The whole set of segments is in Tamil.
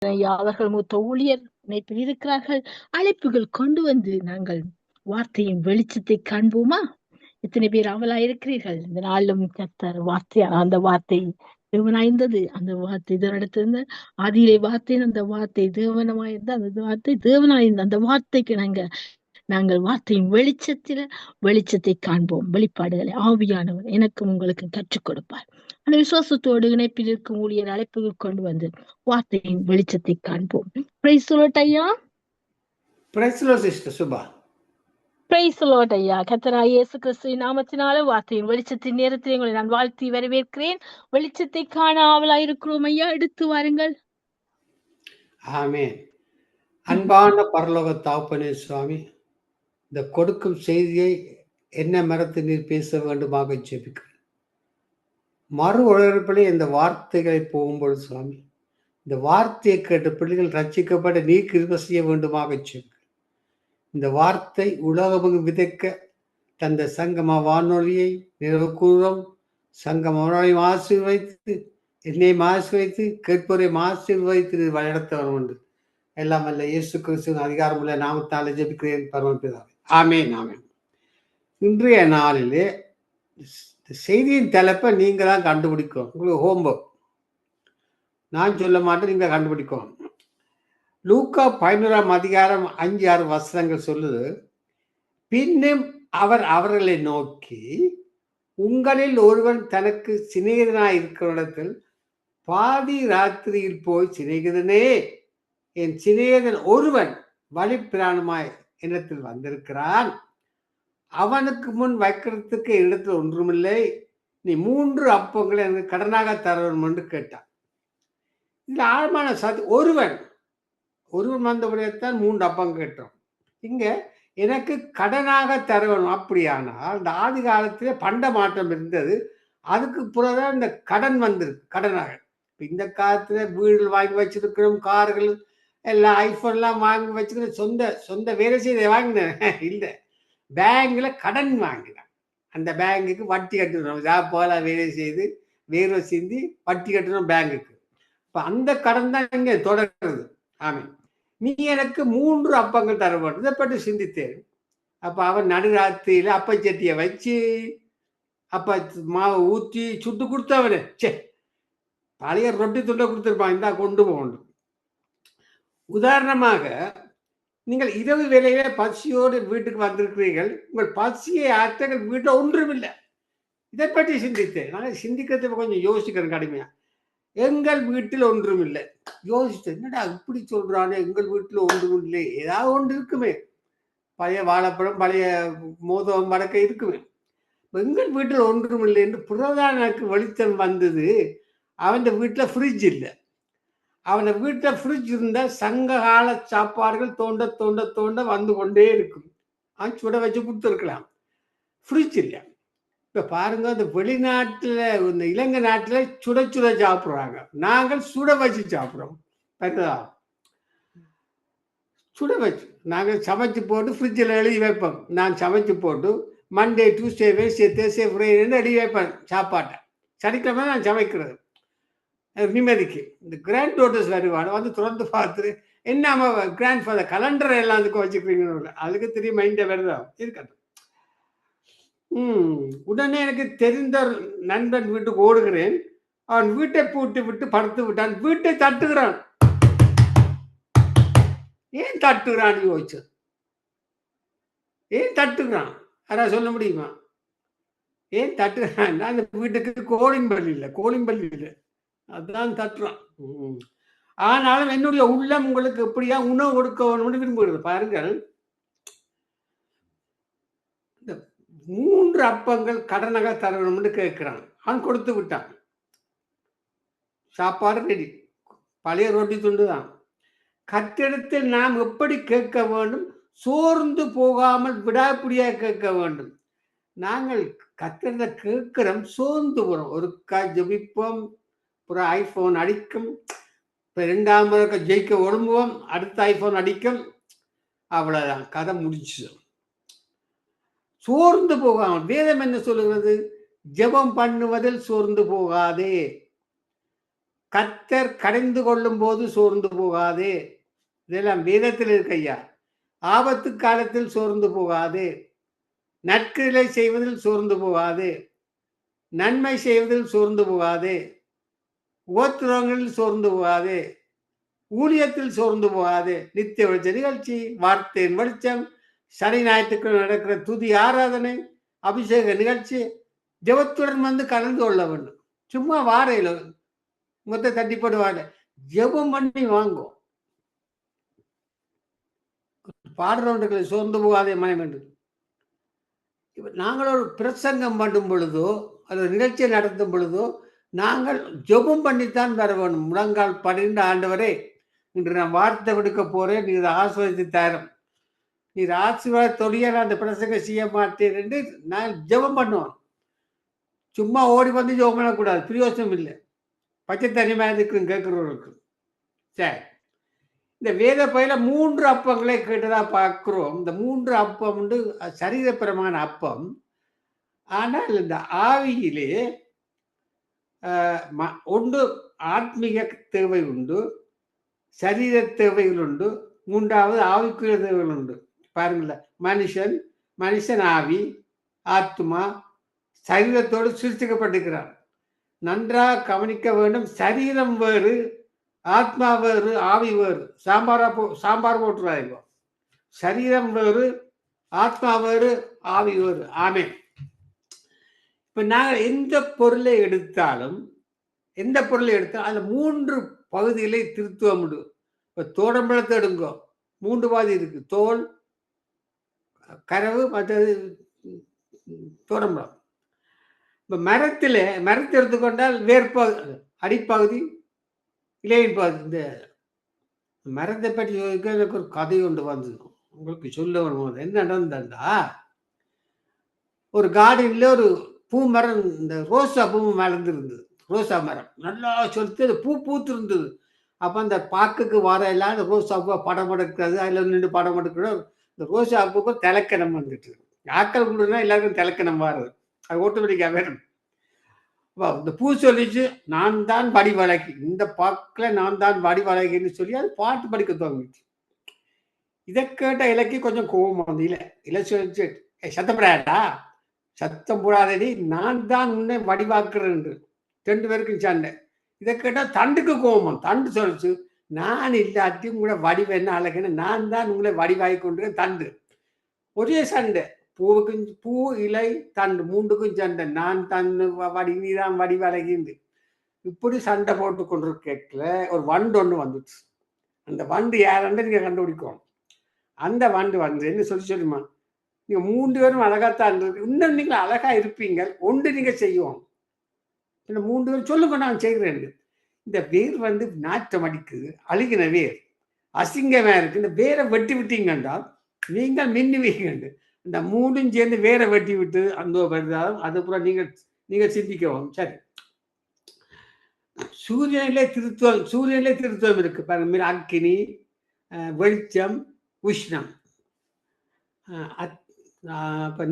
ஜெபிக்கிறேன் ஐயா. அவர்கள் மூத்த ஊழியர் இணைப்பில் இருக்கிறார்கள். அழைப்புகள் கொண்டு வந்து நாங்கள் வார்த்தையின் வெளிச்சத்தை காண்போமா? எத்தனை பேர் அவளா இருக்கிறீர்கள்? இந்த நாளும் கர்த்தர் வார்த்தை, அந்த வார்த்தை தேவனாயிருந்தது. அந்த வார்த்தை தேவனிடத்திலிருந்து ஆதியிலே வார்த்தை, அந்த வார்த்தை தேவனமாயிருந்த அந்த வார்த்தை தேவனாயிருந்த அந்த வார்த்தைக்கு நாங்கள் வார்த்தையின் வெளிச்சத்தை காண்போம். வெளிப்பாடுகளை ஆவியானவர் எனக்கும் உங்களுக்கு கற்றுக் கொடுப்பார். அந்த விசுவாசத்தோடு இணைப்பில் இருக்கும் ஊழியர் அழைப்புகள் கொண்டு வந்து வார்த்தையின் வெளிச்சத்தை காண்போம். பிரைஸ் லார்ட் ஐயா. Praise Lord sister Subha. Praise Lord ஐயா. கர்த்தராகிய இயேசு கிறிஸ்துவின் நாமத்தினால வார்த்தையின் வெளிச்சத்தின் நேரத்தில் உங்களை நான் வாழ்த்தி வரவேற்கிறேன். வெளிச்சத்தை காண ஆவலாயிருக்கிறோம் ஐயா. எடுத்து வாருங்கள். ஆமென். அன்பான பரலோக தகப்பனே சுவாமி, இந்த கொடுக்கும் செய்தியை என்ன மரத்து நீர் பேச வேண்டுமாக ஜெபிக்கிறேன். மறு உலகிலே இந்த வார்த்தைகளை போகும்பொழுது சுவாமி, இந்த வார்த்தையை கேட்ட பிள்ளைகள் ரட்சிக்கப்பட நீ கிருபை செய்ய வேண்டுமாக ஜெபிக்கிறேன். இந்த வார்த்தை உலகமும் விதைக்க தந்த சங்கம வானொலியை நிறைவு கூறும். சங்கம வானொலியை ஆசீர்வதித்து என்னை ஆசீர்வதித்து கேட்போரை ஆசீர்வதித்து வழிநடத்த வரும் என்று எல்லாம் அல்ல இயேசு கிறிஸ்துவின் அதிகாரமுள்ள நாமத்தால் ஜெபிக்கிறேன் பரமபிதாவே. ஆமென் ஆமென். இன்றைய நாளிலே செய்தியின் தலைப்பை நீங்க தான் கண்டுபிடிக்கும். உங்களுக்கு ஹோம்ஒர்க் நான் சொல்ல மாட்டேன், நீங்க கண்டுபிடிக்கும். லூக்கா 11ஆம் அதிகாரம் 5-6 வசனங்கள் சொல்லுது. பின்னும் அவர் அவர்களை நோக்கி, உங்களில் ஒருவன் தனக்கு சிநேகிதனாய் இருக்கிற இடத்தில் பாதி ராத்திரியில் போய், சிநேகிதனே, என் சிநேகிதன் ஒருவன் வழிப்பிராணமாய் இடத்தில் வந்திருக்கிறான், அவனுக்கு முன் வைக்கிறதுக்கு இடத்தில் ஒன்றுமில்லை, நீ 3 அப்பங்களை எனக்கு கடனாக தர வேண்டும் என்று கேட்டான். இந்த ஆழமான ஒருவன் வந்தபடியத்தான் 3 அப்பம் கேட்டோம். இங்க எனக்கு கடனாக தர வேணும். அப்படியானால் இந்த ஆதி காலத்திலே பண்ட மாற்றம் இருந்தது, அதுக்கு பிறகுதான் இந்த கடன் வந்திருக்கு கடனாக. இந்த காலத்துல வீடுகள் வாங்கி வச்சிருக்கிறோம், கார்கள் எல்லாம், ஐபோன்லாம் வாங்கி வச்சுக்கிற சொந்த வேலை செய்த வாங்கினேன் இல்லை, பேங்க்ல கடன் வாங்கினேன். அந்த பேங்குக்கு வட்டி கட்டணும். போல வேலை செய்து வேர்வை சிந்தி வட்டி கட்டணும் பேங்குக்கு. இப்ப அந்த கடன் தான் இங்க தொடர்றது. ஆமாம், நீ எனக்கு 3 அப்பங்கள் தர வேண்டும். இதை பற்றி சிந்தித்தேன். அப்ப அவன் நடுராத்திரியில அப்பச்சட்டியை வச்சு அப்ப மாவை ஊற்றி சுட்டு கொடுத்தவனே, சே, பழைய ரொட்டி துண்டை கொடுத்துருப்பான், இந்தா கொண்டு போகணும். உதாரணமாக, நீங்கள் இரவு வேளையில பசியோடு வீட்டுக்கு வந்திருக்கிறீர்கள், உங்கள் பசியை ஆற்றங்கள் வீட்டில் ஒன்றுமில்லை. இதை பற்றி சிந்தித்தேன். நாங்கள் சிந்திக்கிறத கொஞ்சம் யோசிக்கிறேன் கடுமையா. எங்கள் வீட்டில் ஒன்றும் இல்லை. யோசித்தேன், என்னடா இப்படி சொல்றானே, எங்கள் வீட்டில் ஒன்றும் இல்லை, ஏதாவது ஒன்று இருக்குமே, பழைய வாழைப்பழம், பழைய மோதம் வடக்கை இருக்குமே. எங்கள் வீட்டில் ஒன்றும் இல்லை என்று புறதான் எனக்கு வெளிச்சம் வந்தது. அவன் வீட்டில் ஃப்ரிட்ஜ் இல்லை. அவன வீட்டில் ஃப்ரிட்ஜ் இருந்த சங்ககால சாப்பாடுகள் தோண்ட தோண்ட தோண்ட வந்து கொண்டே இருக்கும். அவன் சுட வச்சு கொடுத்துருக்கலாம். ஃப்ரிட்ஜ் இல்லை. இப்ப பாருங்க, இந்த வெளிநாட்டுல, இந்த இலங்கை நாட்டுல சுட சுட சாப்பிடுறாங்க, நாங்கள் சுட வச்சு சாப்பிடுறோம். சுட வச்சு நாங்கள் சமைச்சு போட்டு ஃப்ரிட்ஜில் எழுதி வைப்போம். நான் சமைச்சு போட்டு மண்டே டியூஸ்டே வென்ஸ்டே தேர்ஸ்டே ஃப்ரைடேன்னு எழுதி வைப்பேன் சாப்பாட்டை. சனிக்கிழமை நான் சமைக்கிறது நிம்மதிக்கு. இந்த கிராண்ட் டாட்டர்ஸ் வருவாங்க, வந்து திறந்து பார்த்துட்டு, என்ன கிராண்ட் ஃபாதர் கலண்டர் எல்லாம் அதுக்கு வச்சுக்கிறீங்க, அதுக்கு திரும்பி மைண்டை வருதா இருக்கட்டும். உடனே எனக்கு தெரிந்த நண்பன் வீட்டுக்கு ஓடுகிறேன். அவன் வீட்டை பூட்டி விட்டு படுத்து விட்டான். வீட்டை தட்டுகிறான். ஏன் தட்டுகிறான் யோசிச்சு, ஏன் தட்டுகிறான் யாராவது சொல்ல முடியுமா? ஏன் தட்டுகிறான்? அந்த வீட்டுக்கு கோலிங் பல் இல்லை, அதுதான் தட்டுறான். ஆனாலும் என்னுடைய உள்ளம் உங்களுக்கு எப்படியா உணவு கொடுக்க வேணும்னு விரும்புகிறது. பாருங்கள், இந்த 3 அப்பங்கள் கடனாக தர வேணும்னு கேட்கிறான். அவன் கொடுத்து விட்டான். சாப்பாடு ரெடி, பழைய ரொட்டி துண்டு தான். கத்திடத்தில் நாம் எப்படி கேட்க வேண்டும்? சோர்ந்து போகாமல் விடாப்பிடியா கேட்க வேண்டும். நாங்கள் கத்திரத்தை கேட்கிறோம், சோர்ந்து போறோம். ஒரு ஜபிப்போம், ஒரு ஐபோன் அடிக்கும், இப்போ 2ஆம் முறை ஜெயிக்க ஒழுங்குவோம், அடுத்த ஐபோன் அடிக்கும், அவ்வளவுதான், கதை முடிச்சு. சோர்ந்து போகாமல். வேதம் என்ன சொல்லுகிறது? ஜெபம் பண்ணுவதில் சோர்ந்து போகாதே. கர்த்தர் கடிந்து கொள்ளும் போது சோர்ந்து போகாதே. இதெல்லாம் வேதத்தில் இருக்கு ஐயா. ஆபத்து காலத்தில் சோர்ந்து போகாதே. நற்கிரியை செய்வதில் சோர்ந்து போகாதே. நன்மை செய்வதில் சோர்ந்து போகாதே. உபத்திரவங்களில் சோர்ந்து போகாதே. ஊழியத்தில் சோர்ந்து போகாதே. நித்திய வெளிச்ச நிகழ்ச்சி, வார்த்தையின் வெளிச்சம், சனி ஞாயிற்றுக்கிழமை நடக்கிற துதி ஆராதனை, அபிஷேக நிகழ்ச்சி, ஜெபத்துடன் வந்து கலந்து கொள்ள வேண்டும். சும்மா வாரையில மொத்த தட்டி போட்டு வார ஜெபம் பண்ணி வாங்கும். பாடுறவர்களை சோர்ந்து போகாதே மனம் என்று. நாங்கள் ஒரு பிரசங்கம் பண்ணும் பொழுதோ அல்லது நிகழ்ச்சியை நடத்தும் பொழுதோ நாங்கள் ஜெபம் பண்ணித்தான் வர வேண்டும். முழங்கால் பணிந்த ஆண்டவரே, இன்று நான் வார்த்தை விடுக்க போறேன், நீர் ஆசீர்வதித்து தரும், நீர் ஆசீர்வாதத்தொடிய நான் அந்த பிரசங்கம் செய்ய மாட்டேன் என்று நான் ஜெபம் பண்ணுவோம். சும்மா ஓடி வந்து ஜெபம் பண்ணக்கூடாது, பிரயோசனம் இல்லை. பச்சை தனிமையாக இருக்குன்னு கேட்கிறவர்களுக்கு. சரி, இந்த வேத பயில 3 அப்பங்களை கேட்டதா பார்க்கிறோம். இந்த 3 அப்பம் உண்டு சரீரப்பிரமான அப்பம். ஆனால் இந்த ஆவியிலே ஒன்று ஆத்மீக தேவை உண்டு, சரீர தேவைகள் உண்டு, 3வது ஆவிக்குரிய தேவைகள் உண்டு. பாருங்களேன், மனுஷன் ஆவி, ஆத்மா, சரீரத்தோடு சிருஷ்டிக்கப்பட்டிருக்கிறான். நன்றாக கவனிக்க வேண்டும். சரீரம் வேறு, ஆத்மா வேறு, ஆவி வேறு. சாம்பார் போட்டுறாங்க. சரீரம் வேறு, ஆத்மா வேறு, ஆவி வேறு. ஆமென். இப்ப நாங்கள் எந்த பொருளை எடுத்தாலும் அதுல 3 பகுதிகளை திருத்துவம் உண்டு. இப்ப தோடம்பழத்தை எடுங்கோ, 3 பாதி இருக்கு. தோல், கரவு, மற்றது தோடம்பழம். இப்ப மரத்தை எடுத்துக்கொண்டால் வேர்பகுதி, அடிப்பகுதி, இலையின் பகுதி. இந்த மரத்தை பற்றி எனக்கு ஒரு கதை ஒன்று வந்து உங்களுக்கு சொல்ல வரும்போது என்ன நடந்தா, ஒரு கார்டன்ல ஒரு பூ மரம், இந்த ரோசா பூ மலர்ந்துருந்தது. ரோசா மரம் நல்லா சொல்லிட்டு அது பூ பூத்து இருந்தது. அப்ப அந்த பாக்குக்கு வர எல்லாம் அந்த ரோசா பூ படம் எடுக்கிறது, அதுல நின்று படம் எடுக்கிறது. இந்த ரோசா பூக்கு திலக்கணம் வந்துட்டு, ஆக்கள் கூடனா எல்லாருக்கும் திலக்கணம் மாறுது, அது ஆட்டோமேட்டிக்கா வேணும். இந்த பூ சொல்லிச்சு, நான் தான் வடிவழகி, இந்த பாக்குல நான் தான் வடிவழகின்னு சொல்லி அது பாட்டு படிக்க துவங்கிச்சு. இதை கேட்ட இலக்கி கொஞ்சம் கோபம் வந்து, இலை சொல்லிச்சு, சத்தப்படாடா, சத்தம் போடாதடி, நான் தான் உன்னை வடிவாக்குறேன். 2 பேருக்கும் சண்டை. இதை கேட்டா தண்டுக்கு கோபம். தண்டு சொல்லிச்சு, நான் இல்லாட்டி உங்களை வடிவ என்ன அழகுன்னு, நான் தான் உங்களை வடிவாகி கொண்டு. தண்டு ஒரே சண்டை. பூவுக்கும் பூ, இலை, தண்டு 3க்கும் சண்டை. நான் தன்னு வடி, நீதான் வடிவழகிண்டு. இப்படி சண்டை போட்டு கொண்டிருக்கல ஒரு வண்டு ஒன்று வந்துச்சு. அந்த வண்டு யாருன்னு நீங்க கண்டுபிடிக்கணும். அந்த வண்டு வந்து என்ன சொல்லுமா, நீங்க 3 பேரும் அழகாத்தான் இருக்கு, இன்னும் நீங்க அழகா இருப்பீங்க, ஒன்று நீங்க செய்வோம். 3 பேரும் சொல்லுங்க, நான் செய்கிறேன். இந்த வேர் வந்து நாற்றம் அடிக்குது, அழுகின வேர், அசிங்கமா இருக்கு, இந்த வேரை வெட்டி விட்டீங்கன்றா நீங்கள் மின்னுவீங்க. இந்த 3ம் சேர்ந்து வேரை வெட்டி விட்டு அந்த வருதாலும் அதுக்கப்புறம் நீங்க சிந்திக்கவும். சரி, சூரியனிலே திருத்துவம் இருக்கு பாருங்க. அக்கினி, வெளிச்சம், உஷ்ணம்,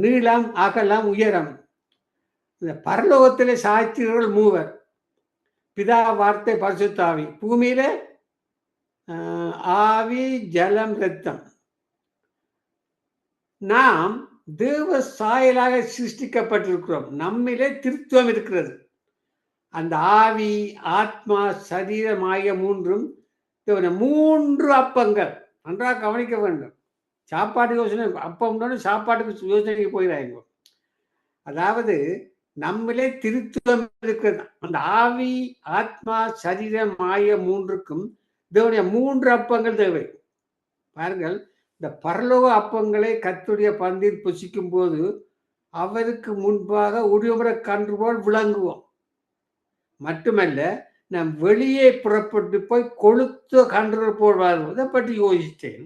நீளம், அகலம், உயரம். இந்த பரலோகத்திலே சாட்சியர்கள் 3: பிதா, வார்த்தை, பரிசுத்த ஆவி. பூமியில ஆவி, ஜலம், இரத்தம். நாம் தேவ சாயலாக சிருஷ்டிக்கப்பட்டிருக்கிறோம். நம்மிலே திருத்துவம் இருக்கிறது. அந்த ஆவி, ஆத்மா, சரீரம் ஆகிய 3ம் 3 அப்பங்கள். நன்றாக கவனிக்க வேண்டும். சாப்பாடு யோசனை அப்பம் சாப்பாட்டுக்கு யோசனைக்கு போயிடாங்க. அதாவது நம்மளே திருத்துவம் இருக்கிறது. அந்த ஆவி, ஆத்மா, சரீரம் ஆகிய 3க்கும் தேவனுடைய 3 அப்பங்கள் தேவை. பாருங்கள், இந்த பரலோக அப்பங்களை கர்த்தருடைய பந்தியில் புசிக்கும் போது அவருக்கு முன்பாக உரிமுறை கன்று போல் விளங்குவோம். மட்டுமல்ல, நாம் வெளியே புறப்பட்டு போய் கொளுத்த கன்று போல் வாழ்வோம். இதை பற்றி யோசித்தேன்.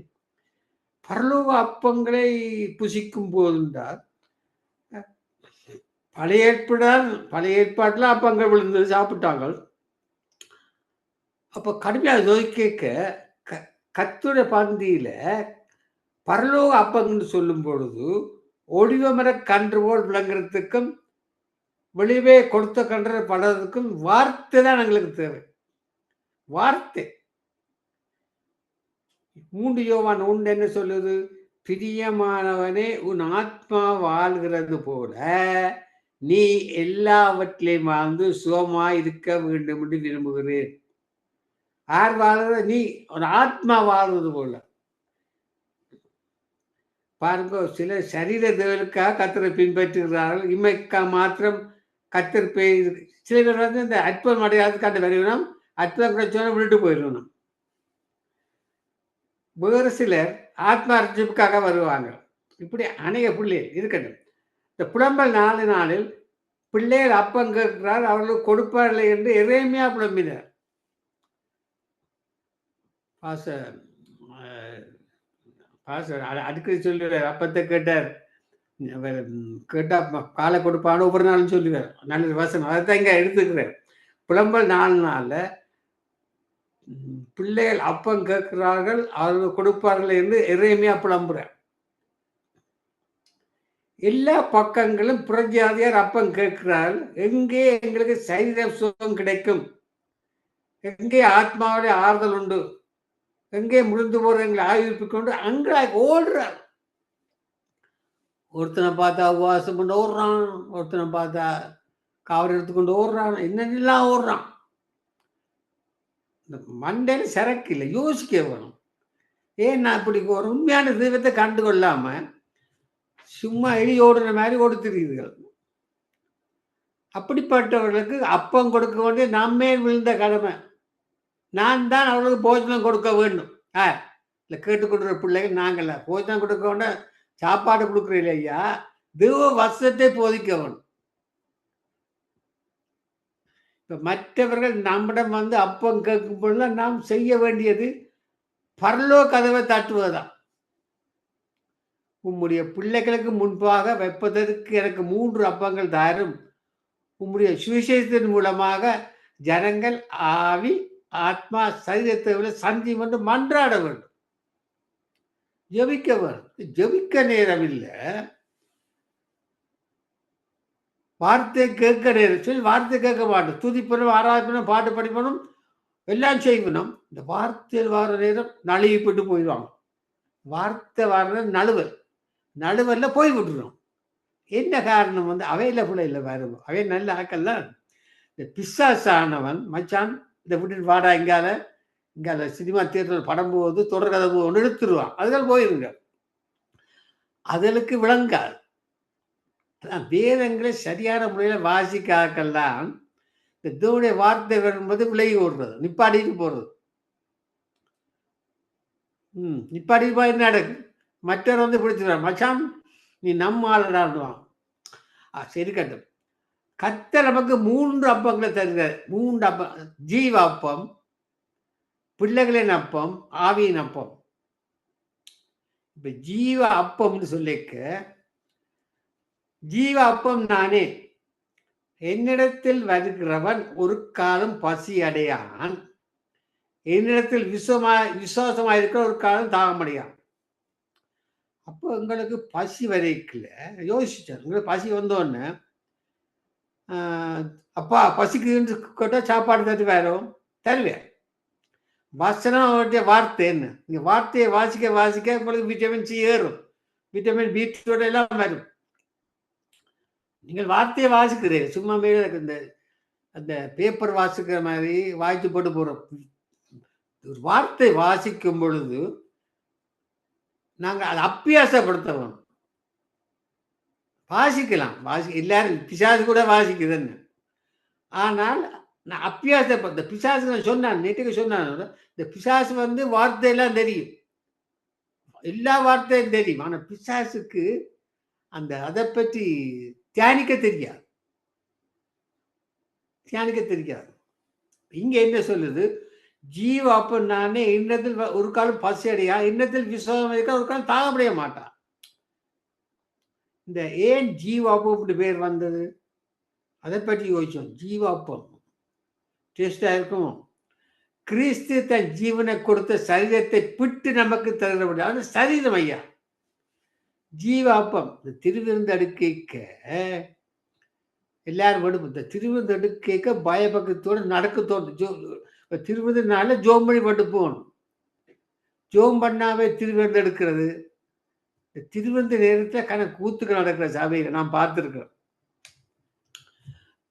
பரலோக அப்பங்களை புசிக்கும் போதுண்டால் பழைய ஏற்பாட்டில் அப்பங்கள் விழுந்தது, சாப்பிட்டாங்க. அப்போ கடுமையாக யோசிக்க கர்த்தருடைய பந்தியில பரலோக அப்பங்கன்னு சொல்லும் பொழுது ஒளிவமர கன்று போல் விளங்குறதுக்கும் வெளியே கொடுத்த கன்று படுறதுக்கும் வார்த்தை தான் எங்களுக்கு தேவை. வார்த்தை. 3 யோவான் 1 என்ன சொல்லுது? பிரியமானவனே, உன் ஆத்மா வாழ்கிறது போல நீ எல்லாவற்றிலையும் வாழ்ந்து சுகமாய் இருக்க வேண்டும் என்று விரும்புகிறேன். யார் வாழ்றது? நீ. ஒரு ஆத்மா வாழ்வது போல. பாருங்க, சில சரீர தேவனுக்காக கர்த்தரை பின்பற்றுகிறார்கள். இம்மைக்கா மாத்திரம் கர்த்தர் சில பேர் வந்து இந்த அற்புதம் அடையாளத்துக்காண்டி வருகணும், அற்புதம் கிடைச்சோன்னு விட்டுட்டு போயிடணும். வேறு சிலர் ஆத்மா ரட்சிப்புக்காக வருவாங்க. இப்படி அநேக பிள்ளைகள் இருக்கட்டும். இந்த புலம்பல் 4 நாளில் பிள்ளைகள் அப்பம் கேட்கிறார், அவர்களுக்கு கொடுப்பார்கள் என்று எரேமியா புலம்பினார். பாஸ்டர் அடிக்கடி சொல்லுவார், அப்பத்தை கேட்டார், கேட்டா காலை கொடுப்பான்னு ஒவ்வொரு நாளும் சொல்லுவார். நல்ல வசனம், அதைத்தான் இங்க எடுத்துக்கிறார். புலம்பல் 4 நாள்ல பிள்ளைகள் அப்பம் கேட்கிறார்கள், அவர்கள் கொடுப்பார்கள் என்று எரேமியா புலம்புறார். எல்லா பக்கங்களும் புறஜாதியார் அப்பம் கேட்கிறார்கள். எங்கே எங்களுக்கு சரீர சுகம் கிடைக்கும்? எங்கே ஆத்மாவுடைய ஆறுதல் உண்டு? எங்கே முடிந்து போற எங்களை ஆய்விப்பு கொண்டு அங்கே ஓடுறார். ஒருத்தனை பார்த்தா உபவாசம் கொண்டு ஓடுறான், ஒருத்தனை பார்த்தா காவல் எடுத்துக்கொண்டு ஓடுறான், என்னென்னலாம் ஓடுறான். இந்த மண்டையில சரக்கு இல்லை, யோசிக்க வேணும். ஏன் நான் இப்படி ஒரு உண்மையான தெய்வத்தை கண்டு கொள்ளாம சும்மா எலி ஓடுற மாதிரி ஓடுத்துறீர்கள். அப்படிப்பட்டவர்களுக்கு அப்பம் கொடுக்க வேண்டிய நம்மே விழுந்த கடமை. நான் தான் அவர்களுக்கு போஜனம் கொடுக்க வேண்டும். இல்லை கேட்டுக்கொடுக்குற பிள்ளைகள் நாங்கள போஜனம் கொடுக்க வேண்டாம், சாப்பாடு கொடுக்குறீங்க ஐயா, தெய்வ வசத்தை போதிக்க வேணும். இப்போ மற்றவர்கள் நம்மிடம் வந்து அப்பம் கேட்கும் பொழுது நாம் செய்ய வேண்டியது பரலோக கதவை தட்டுவதுதான். உம்முடைய பிள்ளைகளுக்கு முன்பாக வைப்பதற்கு எனக்கு 3 அப்பங்கள் தாரும். உம்முடைய சுவிசேஷத்தின் மூலமாக ஜனங்கள் ஆவி ஆத்மா சரீரத்தை விட சந்தி வந்து மன்றாட வேண்டும், ஜெபிக்க வேண்டும். ஜெபிக்க நேரம் இல்லை, வார்த்தை கேட்க நேரம். சொல்லி வார்த்தை கேட்க மாட்டோம், துதிப்பணும், ஆராய்ப்பணும், பாட்டு படிப்பணும், எல்லாம் செய்யணும். இந்த வார்த்தையில் வர நேரம் நழுவிப்பட்டு போயிடுவாங்க. வார்த்தை வர நழுவல்ல போய் விட்டுரும். என்ன காரணம்? வந்து அவைலபிள் இல்லை. பாருங்க, அவை நல்ல ஆக்கள்லாம். இந்த பிசாசானவன் மச்சான் இதை விட்டுட்டு வாடா, இங்கால சினிமா தியேட்டர் படம் போகுது, தொடர் கதை ஒன்று எடுத்துருவான், அதுகள் போயிருங்க. அதற்கு விளங்காது. வேதங்களை சரியான முறையில் வாசிக்காக்கெல்லாம் இந்த தேவனுடைய வார்த்தை வரும்போது விலகி ஓடுறது, நிப்பாடிட்டு போறது. நிப்பாடிட்டு போய் என்ன நடக்கு? மற்றவர் வந்து பிடிச்சிருவார், மச்சான் நீ நம்ம ஆளுடாடுவான். சரி கட்டும். கர்த்தர் நமக்கு 3 அப்பங்களை தருகிறார். 3 அப்பம்: ஜீவ அப்பம், பிள்ளைகளின் அப்பம், ஆவியின் அப்பம். இப்ப ஜீவ அப்பம்னு சொல்லிக்க, ஜீவ அப்பம் நானே. என்னிடத்தில் வருகிறவன் ஒரு காலம் பசி அடையான், என்னிடத்தில் விசுவாசமாயிருக்கிற ஒரு காலம் தாகமடையான். அப்போ உங்களுக்கு பசி வரைக்கல யோசிச்சார். உங்களுக்கு பசி வந்தோடனே அப்பா பசிக்குன்னு கேட்டால் சாப்பாடு தட்டு வரும், தருவேன். வசனம் வார்த்தை என்ன? நீங்க வார்த்தையை வாசிக்க உங்களுக்கு விட்டமின் சி ஏறும், விட்டமின் பி12 எல்லாம் வரும். நீங்கள் வார்த்தையை வாசிக்கிறீர்கள், சும்மா இந்த அந்த பேப்பர் வாசிக்கிற மாதிரி வாய்ச்சி போட்டு போறோம். வார்த்தை வாசிக்கும் பொழுது நாங்கள் அதை அப்பியாசப்படுத்தணும். வாசிக்கலாம், எல்லாரும் பிசாசு கூட வாசிக்குதுன்னு. ஆனால் நான் அப்பியாசப்படுத்த பிசாசு சொன்னான், நேற்றுக்கு சொன்னான், இந்த பிசாசு வந்து வார்த்தையெல்லாம் தெரியும், எல்லா வார்த்தையும் தெரியும். ஆனால் பிசாசுக்கு அதை பற்றி தியானிக்க தெரியாது. இங்க என்ன சொல்லுது? ஜீவ அப்பம் நானே. இன்னத்தில் ஒரு காலம் பசி அடையா, இன்னத்தில் விசுவாசம் இருக்க, ஒரு காலம் தாகப்படைய மாட்டான். இந்த ஏன் ஜீவாப்பம் இப்படி பேர் வந்தது, அதை பற்றி யோசிச்சோம். ஜீவாப்பம் டேஸ்டா இருக்கும். கிறிஸ்து தன் ஜீவனை கொடுத்த சரீரத்தை பிட்டு நமக்கு தருகிற முடியாது, அது சரீரம் ஐயா. ஜீவாப்பம் இந்த திருவிருந்து அடுக்க எல்லாரும் எடுப்பு. இந்த திருவிருந்து அடுக்க பயபக்தோடு நடக்க தோன்று திருவிருந்தினால ஜோம் பண்ணி பட்டு போகணும். ஜோம் பண்ணாவே திருவிருந்து எடுக்கிறது. திருவிருந்து நேரத்துல கூத்துக்கு நடக்கிற சபையில நான் பார்த்திருக்கிறேன்.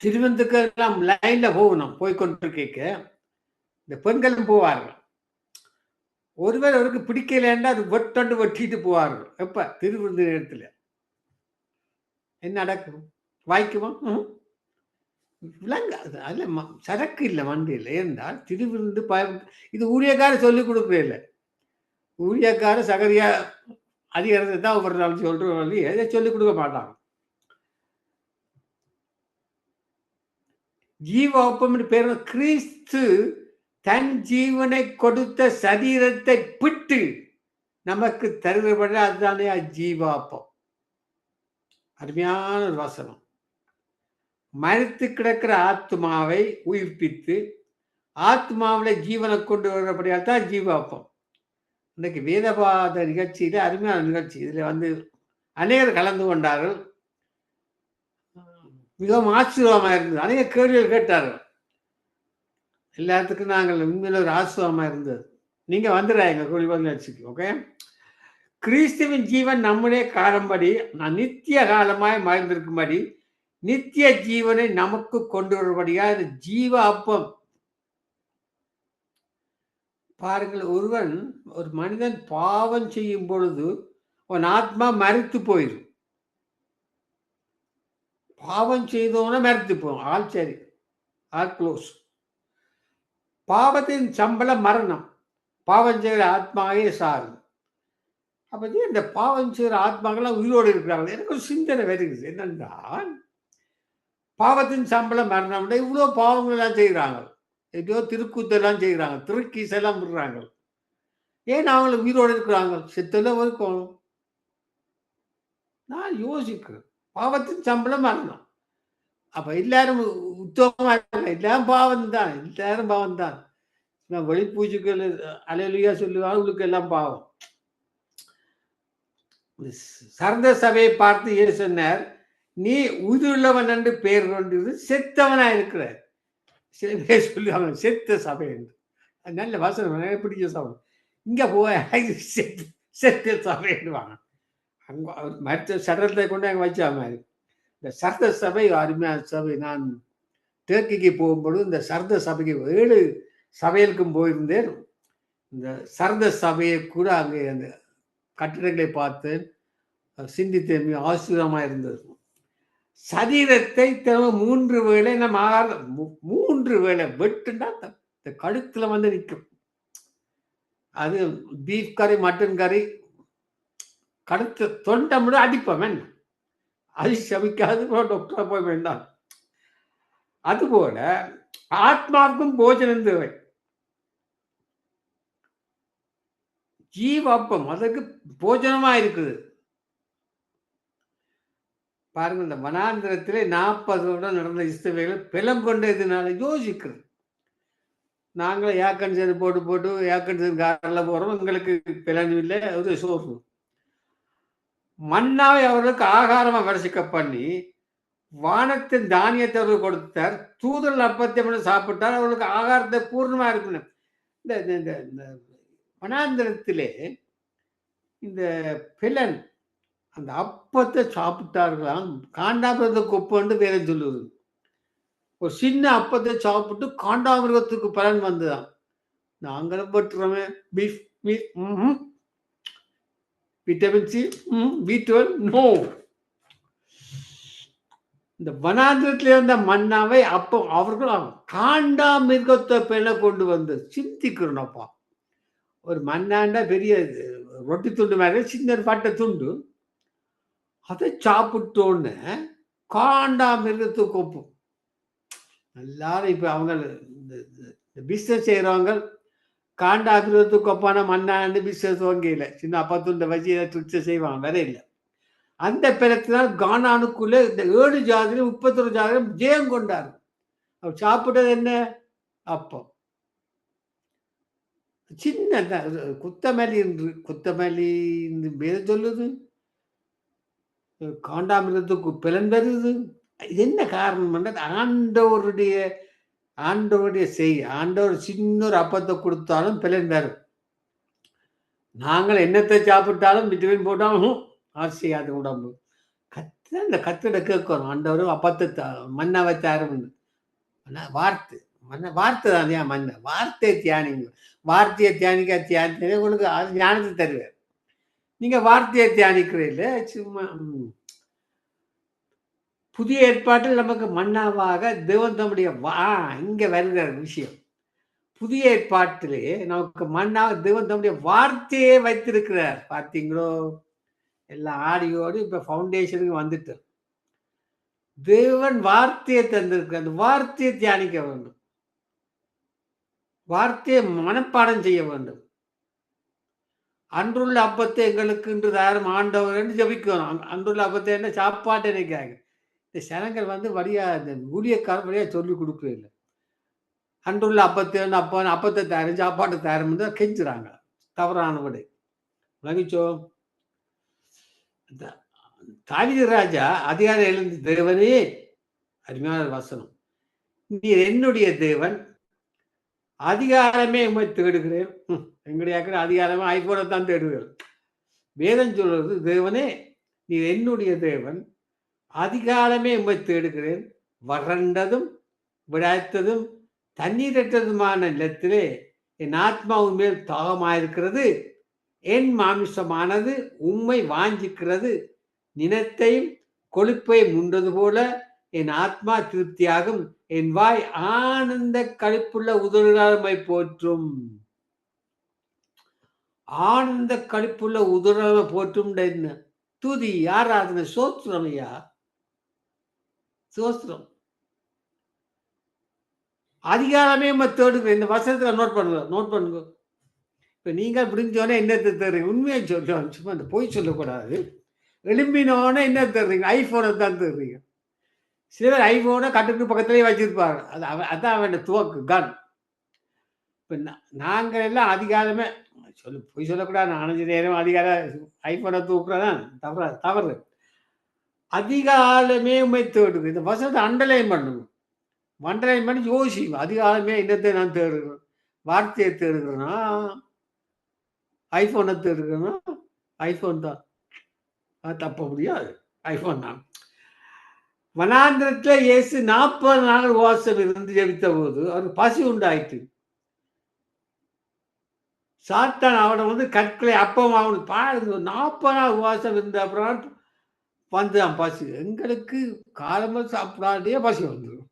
திருவிருந்துக்கு எல்லாம் லைன்ல போகணும். போய்கொண்டிருக்க இந்த பெண்களும் போவார்கள். ஒருவர் அவருக்கு பிடிக்கலன்னா அது வெட்டொண்டு வெட்டிட்டு போவார்கள். எப்ப திருவிருந்து நேரத்துல என்ன நடக்கும்? வாய்க்குமா? விளங்காது. அதுல சரக்கு இல்லை வண்டியில். ஏனென்றால் திருவிருந்து இது ஊழியக்காரர் சொல்லிக் கொடுக்குறே இல்லை. ஊழியக்காரர் சகரியா அதிகாரத்தை தான் ஒவ்வொரு நாள் சொல்றோம், எதை சொல்லிக் கொடுக்க மாட்டாங்க. ஜீவ ஒப்பம் பேர் கிறிஸ்து தன் ஜீவனை கொடுத்த சரீரத்தை பிட்டு நமக்கு தருகிறபடி அதுதானே ஜீவாப்பம். அருமையான ஒரு வசனம். மரித்து கிடக்கிற ஆத்மாவை உயிர்ப்பித்து ஆத்மாவில் ஜீவனை கொண்டு வருகிறபடியால் தான் ஜீவாப்பம். இன்னைக்கு வேதபாத நிகழ்ச்சியில அருமையான நிகழ்ச்சி. இதுல அநேகர் கலந்து கொண்டார்கள். மிகவும் ஆச்சரியமா இருந்தது. அநேக கேள்விகள் கேட்டார்கள். எல்லாத்துக்கும் நாங்கள் உண்மையில ஒரு ஆச்சரியமா இருந்தது. நீங்க வந்துடுறாங்க கோழிபால் நிகழ்ச்சிக்கு. ஓகே. கிறிஸ்துவின் ஜீவன் நம்முடைய காலம்படி நான் நித்திய காலமாய் மறைந்திருக்கும்படி நித்திய ஜீவனை நமக்கு கொண்டு வரும்படியா ஜீவ அப்பம். பாருங்கள், ஒரு மனிதன் பாவம் செய்யும் பொழுது அவன் ஆத்மா மரித்து போயிடும். பாவம் செய்தோன்னா மரித்து போகும். ஆள் சரி, ஆள் க்ளோஸ். பாவத்தின் சம்பளம் மரணம். பாவம் செய்கிற ஆத்மாவே சாரும். அப்ப இந்த பாவம் செய்கிற ஆத்மாக்கெல்லாம் உயிரோடு இருக்கிறாங்க. எனக்கு ஒரு சிந்தனை வருகிறது. என்னென்றால் பாவத்தின் சம்பளம் மரணம். இவ்வளோ பாவங்கள் எல்லாம் செய்கிறாங்க. எங்கேயோ திருக்கூத்தெல்லாம் செய்கிறாங்க, திருக்கீசெல்லாம் விடுறாங்க. ஏன் அவங்களுக்கு உயிரோடு இருக்கிறாங்க? செத்தெல்லாம் இருக்கணும். நான் யோசிக்கிறேன். பாவத்தின் சம்பளம் மரணம். அப்ப எல்லாரும் உத்தமமா இருக்காங்க. எல்லாரும் பாவம் தான். எல்லாரும் பாவம் தான். வெளிப்பூச்சிகள் அலையிலையா சொல்லுவாங்க, உங்களுக்கு எல்லாம் பாவம். சர்த சபையை பார்த்து ஏன் சொன்னார்? நீ உயிருள்ளவன் என்று பெயர் கொண்டு செத்தவனா இருக்கிற. சில பேர் சொல்லுவாங்க செத்த சபை என்று. நல்ல வசனம், பிடிச்ச சபை. இங்க போய் செத்த சபைன்னுவாங்க. அங்க மற்ற சடலத்தை கொண்டு அங்கே வச்சா மாதிரி. இந்த சர்த சபை அருமையான சபை. நான் டர்க்கிக்கு போகும்பொழுது இந்த சர்த சபைக்கு 7 சபைகளுக்கும் போயிருந்தேன். இந்த சர்த சபையை கூட அங்கே அந்த கட்டிடங்களை பார்த்து சிந்தித்தேன். ஆச்சரியமா இருந்தது. சரீரத்தை 3 வேளை நம்ம 3 வேளை வெட்டுனா இந்த கழுத்துல நிற்கும். அது பீஃப் கறி, மட்டன் கறி, கழுத்து தொண்டை முடி அடிப்பவன். அது சமைக்காது, டாக்டரா போய் வேண்டாம். அதுபோல ஆத்மாவுக்கும் போஜனம் தேவை. ஜீவாப்பம் அதற்கு போஜனமா இருக்குது. பாருங்க, இந்த வனாந்திரத்திலே 40 வருடம் நடந்த இஸ்ரவேலர் பெலம் கொண்டதுனால யோசிக்கிறது. நாங்களும் ஏக்கன்சன் போட்டு ஏக்கன்சன் காரில் போறோம், எங்களுக்கு பிளனும் இல்லை, ஒரு சோறு. மன்னாவை அவர்களுக்கு ஆகாரமா வரிசைக்க பண்ணி வானத்தின் தானியத்தை அவர்கள் கொடுத்தார். தூதல் அப்பத்தை சாப்பிட்டார். அவர்களுக்கு ஆகாரத்தை பூர்ணமா இருக்கணும். இந்த வனாந்திரத்திலே இந்த பிளன் அந்த அப்பத்தை சாப்பிட்டார்களாம். காண்டாமிருகத்துக்கு ஒப்புன்னு வேற சொல்லுவது. ஒரு சின்ன அப்பத்தை சாப்பிட்டு காண்டாமிருகத்துக்கு பலன் வந்துதான். நாங்களும் பட்டுறோமே beef vitamin C, B12 no. இந்த வனாந்திரத்திலே இருந்த மன்னாவை அப்போ அவர்கள் காண்டாமிருகத்தை பெண்ணை கொண்டு வந்து சிந்திக்கிறோம்ப்பா. ஒரு மண்ணாண்டா பெரிய ரொட்டி துண்டு மாதிரி சின்ன பட்டை துண்டு, அதை சாப்பிட்டோன்னு காண்டாமிருகத்துக்கு ஒப்பும். எல்லாரும் இப்ப அவங்க இந்த பிசினஸ் செய்யறவங்க காண்டாமிருகத்துக்கு ஒப்பான மண்ணாண்டு பிசினஸ் வாங்கல. சின்ன 10 வச்சு ட்ரிக்ஸ் செய்வாங்க, வேற இல்லை. அந்த பிறத்தினால் கானானுக்குள்ள இந்த 7 ஜாதியிலும் 31 ஜாதியிலும் ஜெயம் கொண்டாரு. அவர் சாப்பிட்டது என்ன? அப்பம். சின்ன குத்தமல்லி என்று குத்தமல்லி பேர் சொல்லுது, காண்டாமிருகத்துக்கு பிளன் வருது. இது என்ன காரணம்? ஆண்டவருடைய ஆண்டவருடைய செய்தி. ஆண்டவர் சின்ன ஒரு அப்பத்தை கொடுத்தாலும் பலன் வரும். நாங்கள் என்னத்தை சாப்பிட்டாலும் விட்டமின் போட்டாலும் ஆசையாது உடம்பு. இந்த கத்திட கேட்கணும். ஆண்டவரும் அப்பத்தை மண்ணை வச்சாரும் வார்த்தை வார்த்தை தான் ஏன் மண்ணை வார்த்தையை தியானிங்க. வார்த்தையை தியானிக்க உங்களுக்கு அது ஞானத்தை தருவார். நீங்க வார்த்தையை தியானிக்கிறீல்ல சும்மா. புதிய ஏற்பாட்டில் நமக்கு மன்னாவாக தேவன் தம்முடைய இங்க வருகிற விஷயம். புதிய ஏற்பாட்டிலே நமக்கு மன்னாக தேவன் தம்முடைய வார்த்தையே வைத்திருக்கிறார். பார்த்தீங்களோ, எல்லாம் ஆடியோடு இப்ப ஃபவுண்டேஷனுக்கு வந்துட்டு தேவன் வார்த்தையை தந்திருக்கிறார். அந்த வார்த்தையை தியானிக்க வேண்டும். வார்த்தையை மனப்பாடம் செய்ய வேண்டும். அன்றுள்ள அப்பத்தை எங்களுக்கு இன்று தாரும் ஆண்டவர் என்று ஜபிக்கணும். அன்றுள்ள அப்பத்தை என்ன சாப்பாட்டு நினைக்கிறாங்க. இந்த சனங்கள் வழியா இந்த ஊழியக்காரன் வழியா சொல்லி கொடுக்கல. அன்றுள்ள அப்பத்தை அப்பத்தை தயாரும் சாப்பாட்டு தயாரும் தான் கெஞ்சுறாங்க. தவறானபடி விளங்கிச்சோ. தாவீது ராஜா அதிகாரம் எழுந்து, தேவனே, அருமையான வசனம், நீர் என்னுடைய தேவன், அதிகாரமே உண்மை தேடுகிறேன். எங்களுடைய அதிகாரமே ஐபோனை தான் தேடுகிறேன். வேதம் சொல்றது, தேவனே நீர் என்னுடைய தேவன், அதிகாரமே உண்மை தேடுகிறேன், வறண்டதும் விடாய்த்ததும் தண்ணீரற்றதுமான நிலத்திலே என் ஆத்மா உண்மையில் தாகமாயிருக்கிறது, என் மாமிசமானது உம்மை வாஞ்சிக்கிறது, நினத்தையும் கொழுப்பையும் உண்டது போல என் ஆத்மா திருப்தியாகும், என் வாய் ஆனந்த களிப்புள்ள உதடுகளை போற்றும். ஆனந்த களிப்புள்ள உதடுகளை போற்றும். என்ன துதி, ஆராதனை, சோத்திரம். ஐயா சோத்திரம். அதிகாரமே தேடுங்க. இந்த வசனத்துல நோட் பண்ணுங்க. இப்ப நீங்க புரிஞ்சோன்னே என்னத்தை தர்றீங்க? உண்மையை சொல்றோம், சும்மா அந்த போய் சொல்லக்கூடாது. எழும்பினோன்னு என்ன தர்றீங்க? ஐபோனை தான் தர்றீங்க. சில பேர் ஐபோனை கட்டுக்கு பக்கத்துலேயே வச்சிருப்பாங்க. அதான் அவன் துவக்கு கன். இப்போ நாங்கள் எல்லாம் அதிகாரமே போய் சொல்லக்கூடாது. 4 நேரம் அதிகாரம் ஐபோனை தூக்குறதான் தவறு. அதிகாலமே உண்மை தேடுங்க. இந்த வசனத்தை அண்டர்லைன் பண்ணுங்க. அண்டர்லைன் பண்ணி யோசிங்க. அதிகாலமே என்னத்தை நான் தேடுகிறேன்? வார்த்தையை தேடுகிறேன்னா ஐபோனை தேடுகிறேன்னா ஐபோன் தான். தப்ப முடியாது. ஐபோன் தான். வனாந்திரத்தில் இயேசு 40 நாள் உபவாசம் இருந்து ஜெபித்த போது அவருக்கு பசி உண்டாயிற்று. சாத்தான் அவனை கற்களை அப்பம் அவனுக்கு 40 நாள் உபவாசம் இருந்த அப்புறம் வந்துதான் பசி. எங்களுக்கு காலமாக சாப்பிடாதே பசி வந்துடும்.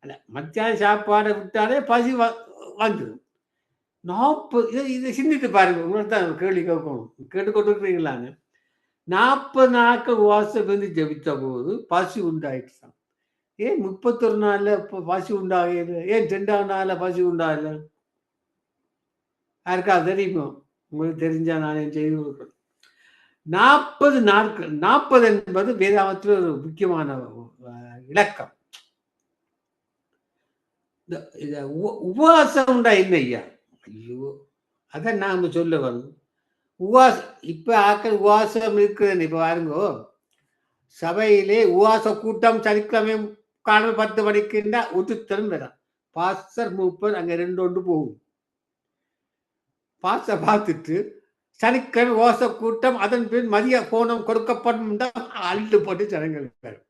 அல்ல, மத்தியானம் சாப்பாடை விட்டாலே பசி வந்துடும். 40 இதை சிந்தித்து பாருங்க. உங்களுக்கு தான் கேள்வி கேட்கணும். கேட்டுக்கொண்டிருக்கிறீங்களான்னு. 40 நாட்கள் உபவாசம் இருந்து ஜெபித்த போது பசி உண்டாயிடுச்சு. ஏன் 31 நாள்ல பசி உண்டாகல? ஏன் 2ஆம் நாள்ல பசி உண்டாகல? யாருக்கா தெரியுமோ? உங்களுக்கு தெரிஞ்சா நான் செய்து கொடுக்குறேன். 40 நாட்கள். 40 என்பது வேதாகமத்தில் ஒரு முக்கியமான இலக்கம். உபவாசம் உண்டா என்ன ஐயா? ஐயோ, அதான் நாம சொல்ல வரும். உபவாசம் இப்ப ஆக்கள் உபவாசம் இருக்குதுன்னு இப்ப பாருங்கோ. சபையிலே உபவாச கூட்டம் சனிக்கிழமை காலை 10 மணிக்குன்னா ஒருத்தரும் வரும். பாஸ்டர் மூப்பர் அங்க 2 ஒன்று போகும். பாஸ்டர் பார்த்துட்டு சனிக்கிழமை உபவாச கூட்டம், அதன் பின் மதிய கோணம் கொடுக்கப்படும் அள்ளு போட்டு ஜனங்கள் வரும்.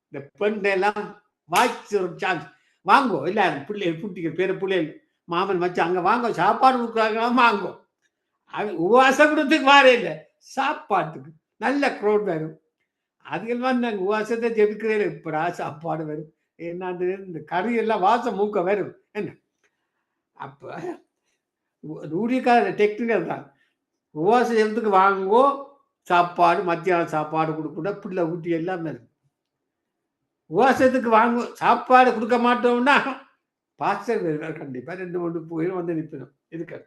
இந்த பெண் எல்லாம் வாய்ச்சி ஒரு சான்ஸ் வாங்கோ. எல்லாரும் பிள்ளைகள் குட்டிகள் பேர பிள்ளைகள் மாமன் வச்சு அங்க வாங்க, சாப்பாடு கொடுக்குறாங்க, வாங்கோ. அது உபவாசம் கொடுத்துக்கு வாரே இல்லை, சாப்பாட்டுக்கு நல்ல க்ரௌட் வரும். அதுகள் நாங்கள் உபவாசத்தை ஜெபிக்கிறேன். இப்படா சாப்பாடு வரும். என்ன இந்த கறி எல்லாம் வாசம் மூக்க வரும். என்ன அப்ப ஊழியக்கார டெக்னிக்கல் தான். உபவாசம் ஜெபத்துக்கு வாங்கோ, சாப்பாடு மத்தியானம் சாப்பாடு கொடுக்கூட பிள்ளை ஊட்டி எல்லாம் வரும். உபவாசத்துக்கு வாங்க சாப்பாடு கொடுக்க மாட்டோம்னா பாஸ்டர் வருவார். கண்டிப்பா 2-3 போயிடும் வந்து நிற்கணும். இருக்காது.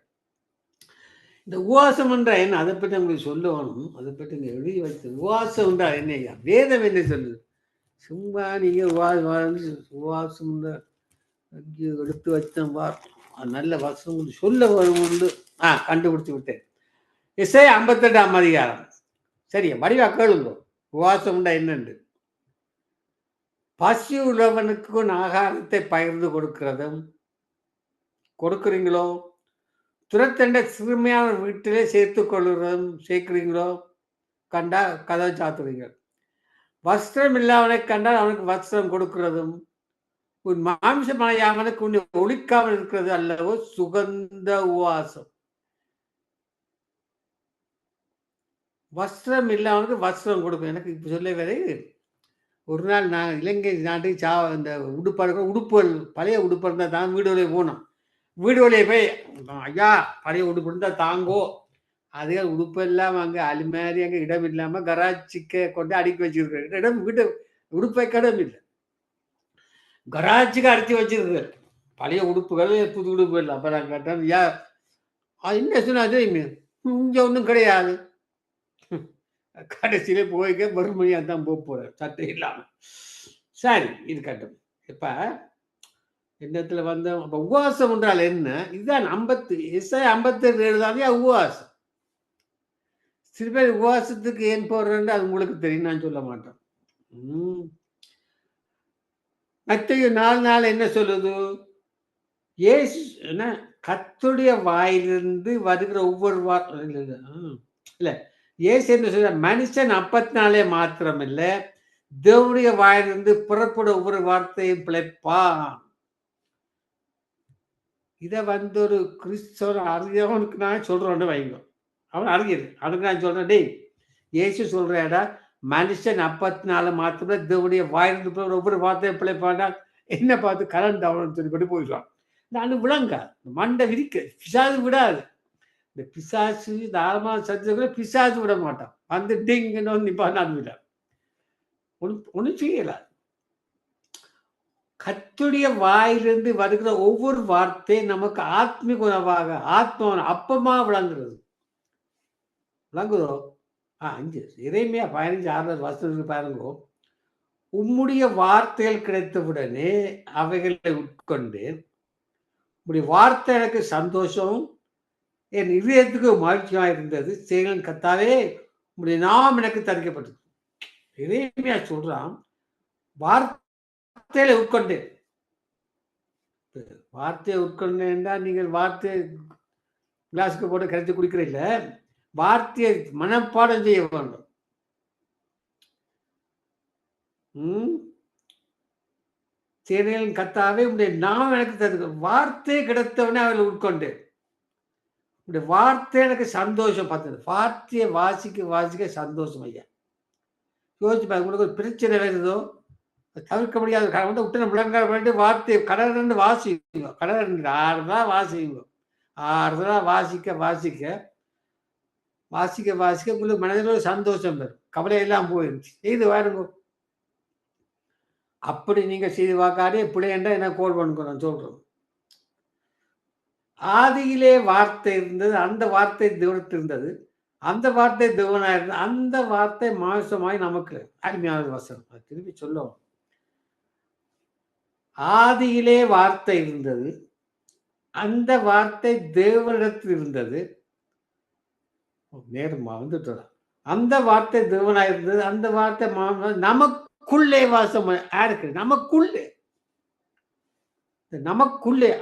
இந்த உபவாசம் என்றா என்ன? அதை பற்றி உங்களுக்கு சொல்லணும். அதை பற்றி நீங்க எழுதி வைத்து உபவாசம் என்றா என்ன ஐயா? வேதம் என்ன சொல்லுது? சும்மா நீங்க உபவாசம் எடுத்து வச்சேன் பார், நல்ல வசம் சொல்ல உண்டு. கண்டுபிடிச்சு விட்டேன். எஸ்ஐயா 58ஆம் அதிகாரம். சரியா வடிவா கேளுங்க. உபவாசம் உண்டா என்னண்டு பசி உள்ளவனுக்கு ஆகாரத்தை பகிர்ந்து கொடுக்குறீங்களோ? துரத்தண்ட சிறுமையான வீட்டிலே சேர்க்கிறீங்களோ? கண்டா கதவை சாத்துறீங்க. வஸ்திரம் இல்லாதவனை கண்டால் அவனுக்கு வஸ்திரம் கொடுக்கிறதும், உன் மாம்சமாயவனுக்கு உன்னை ஒழிக்காமல் இருக்கிறது அல்லவோ சுகந்த உவாசம். வஸ்திரம் இல்லாதவனுக்கு வஸ்திரம் கொடுக்கும். எனக்கு இப்ப சொல்ல வரை ஒரு நாள் நான் இலங்கை நாட்டுக்கு இந்த உடுப்புகள் பழைய உடுப்பு இருந்தால் தான் வீடு வழியே போனோம். வீடு வழியே போய் ஐயா பழைய உடுப்பு இருந்தால் தாங்கோ, அதே உடுப்பு இல்லாமல் அங்கே அலுமாரி அங்கே இடம் இல்லாமல் கராச்சிக்க கொண்டு அடுக்கி வச்சிருக்க இடம், வீட்டு உடுப்பை இடம் இல்லை, கராச்சிக்கு அடித்து வச்சிருக்கு பழைய உடுப்புகள், புது உடுப்பு இல்லை. அப்போ நான் கேட்டேன், ஐயா அது என்ன சொன்னாது, இங்கே ஒன்றும் கிடையாது. கடைசியில போய்க்க வறுமையாக தான் போகிறேன் சட்டை இல்லாமல். சரி இருக்கட்டும். இப்போ என்னத்துல வந்தோம். அப்போ உபவாசம் என்றால் என்ன? இதுதான் 57 தானே உபவாசம். சில பேர் உபவாசத்துக்கு ஏன் போடுறேன்னு அது உங்களுக்கு தெரியும், நான் சொல்ல மாட்டேன். மத்தேயு 4:4 என்ன சொல்லுது? இயேசு என்ன கர்த்தருடைய வாயிலிருந்து வருகிற ஒவ்வொரு இல்ல இயேசு என்ன சொல்ற, மனுஷன் அப்பத்தினாலே மாத்திரம் இல்ல தேவனுடைய வாயிலிருந்து புறப்படும் ஒவ்வொரு வார்த்தையும் பிழைப்பான். இதை ஒரு கிறிஸ்தவன் அறியவனுக்கு நான் சொல்றேன்னு வைங்க, அவன் அறியுது. அவனுக்கு நான் சொல்றேன், டேய் இயேசு சொல்றேடா மனுஷன் அப்பத்தினால மாத்திரம் தேவனுடைய வாயிலிருந்து ஒவ்வொரு வார்த்தையும் பிழைப்பான்டா. என்ன பார்த்து கரண்ட் அவனு சொல்லிப்பட்டு போயிடுவான். நான் விளங்க மண்டை விரிக்க பிசாசு விடாது. இந்த பிசாசு தாரமா சத்துக்களை பிசாசு விட மாட்டான். வந்து டிங்குன்னு வந்து நிப்பா, நான் விட ஒன்றும் செய்யலாது. கர்த்தருடைய வாயிலிருந்து வருகிற ஒவ்வொரு வார்த்தை நமக்கு ஆத்மிக உணவாக ஆத்ம அப்பமா விளங்குறது. விளங்குதோ? 5 இறைமையா 15:6 வருஷத்துக்கு பாருங்க. உம்முடைய வார்த்தைகள் கிடைத்தவுடனே அவைகளை உட்கொண்டு உடைய வார்த்தை எனக்கு சந்தோஷம், என் இதயத்துக்கு மகிழ்ச்சியா இருந்தது. செயலின் கத்தாவே உடைய நாம் எனக்கு தரிக்கப்பட்டது. இறைமையா சொல்றான், வார்த்தையில உட்கொண்டேன். வார்த்தையை உட்கொண்டேன்டா நீங்கள் வார்த்தை கிளாஸுக்கு போட்டு கரைச்சி குடிக்கிறீங்கள, வார்த்தையை மனப்பாடம் செய்ய வேண்டும். செயலின் கத்தாவே உடைய நாம் எனக்கு தரு வார்த்தையை கிடைத்தவனே அவளை உட்கொண்டேன். உடைய வார்த்தை எனக்கு சந்தோஷம். பார்த்தது வார்த்தையை வாசிக்க சந்தோஷம். ஐயா யோசிச்சு பாருங்க, உங்களுக்கு ஒரு பிரச்சனை வருதோ தவிர்க்க முடியாது. வந்து விட்டு விளங்க வேண்டிய வார்த்தை கடற்கண்டு வாசிங்க, கடற்கண்டு 6 தான் வாசிங்க. 6 தான் வாசிக்க உங்களுக்கு மனதில் ஒரு சந்தோஷம் வரும், கவலையெல்லாம் போயிருச்சு. செய்து வாருங்க. அப்படி நீங்க செய்து வாக்காதே பிள்ளைண்டா என்ன கோல் பண்ணுங்க. நான் சொல்றேன், ஆதியிலே வார்த்தை இருந்தது, அந்த வார்த்தை தேவனத்தில் இருந்தது, அந்த வார்த்தை தேவனாக இருந்தது, அந்த வார்த்தை மாம்சமாய் நமக்கு. அருமையான வசனம், திருப்பி சொல்லுவோம். ஆதியிலே வார்த்தை இருந்தது, அந்த வார்த்தை தேவனிடத்தில் இருந்தது. நேரமா வந்துட்டு அந்த வார்த்தை தேவனாக இருந்தது, அந்த வார்த்தை நமக்குள்ளே வாசம். யாருக்கு? நமக்குள்ளே.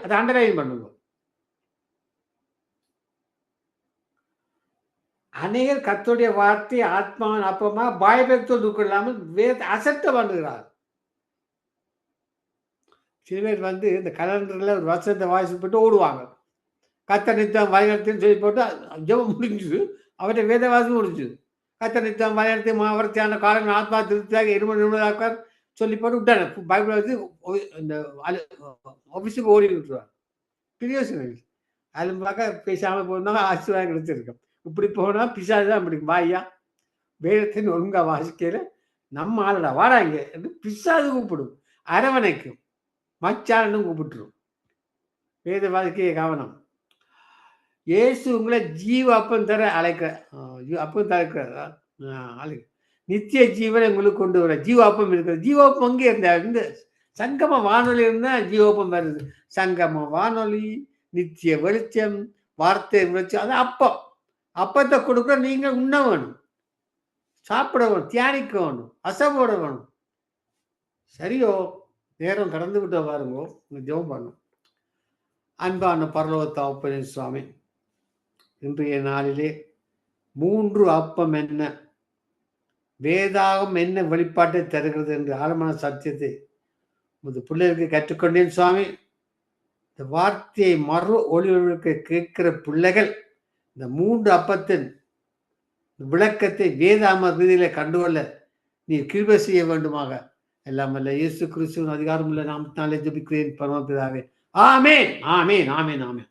அதை அண்டர்லைன் பண்ணுங்க. அநேகர் கர்த்தருடைய வார்த்தை ஆத்மாவின் அப்பமா பயபக்தோடு இல்லாமல் அசட்ட பண்ணுகிறார். சில பேர் இந்த கலண்டர்ல ஒரு வருஷத்தை வாசி போட்டு ஓடுவாங்க. கத்த நித்தம் வயனத்தையும் சொல்லி போட்டு ஜெபம் முடிஞ்சுது, அவருடைய வேதவாசம் முடிஞ்சுது. கத்த நித்தம் வயனத்தை மாவர்த்தியான காலம் ஆத்மா திருப்தியாக இருமதாக்க சொல்லி போட்டு விட்டாங்க. பைபிள் இந்த ஆஃபீஸுக்கு ஓடி விட்டுருவாங்க. பிரியோசனம் அது பார்க்க பேசாமல் போனாங்க, ஆசீர்வாதம் கிடைச்சிருக்கோம். இப்படி போனா பிசாசு தான் பிடிக்கும். வாய்யா வேதத்தின் ஒழுங்கா வாசிக்கல நம்ம ஆளுடா வாடாங்க என்று பிசாசு கூப்பிடும், அரவணைக்கும், மச்சான்னு கூப்பிட்டுரும். வேத வாழ்க்கையை கவனம். இயேசு உங்களை ஜீவ அப்பம் தர அப்பம் தரக்கிறதா நித்திய ஜீவனை உங்களுக்கு கொண்டு வர ஜீவாப்பம் இருக்கிறது. ஜீவாப்பம் அங்கே இந்த சங்கம வானொலி இருந்தா ஜீவாப்பம் வருது. சங்கம வானொலி, நித்திய வெளிச்சம், வார்த்தை வெளிச்சம், அது அப்பம். அப்பத்தை கொடுக்க நீங்க உண்ண வேணும், சாப்பிட வேணும், தியானிக்க வேணும், அசைப்போட வேணும். சரியோ, நேரம் கடந்து விட்ட பாருங்கோ. ஜெபம் பண்ணும். அன்பான பரலோக தகப்பனே சுவாமி, இன்றைய நாளிலே 3 அப்பம் என்ன, வேதாகம் என்ன வெளிப்பாட்டை தருகிறது என்று ஆழமான சத்தியத்தை உமது பிள்ளைகளுக்கு கற்றுக்கொண்டேன் சுவாமி. இந்த வார்த்தையை மறு ஒளிபரப்ப கேட்கிற பிள்ளைகள் இந்த 3 அப்பத்தின் விளக்கத்தை வேதாம ரீதியில கண்டுகொள்ள நீர் கிருபை செய்ய வேண்டுமாக எல்லாம் வல்ல இயேசு கிறிஸ்துவின் அதிகாரம் உள்ள நாமத்தினாலே ஜெபிக்கிறேன் பரமபிதாவே. ஆமென், ஆமென், ஆமென், ஆமென்.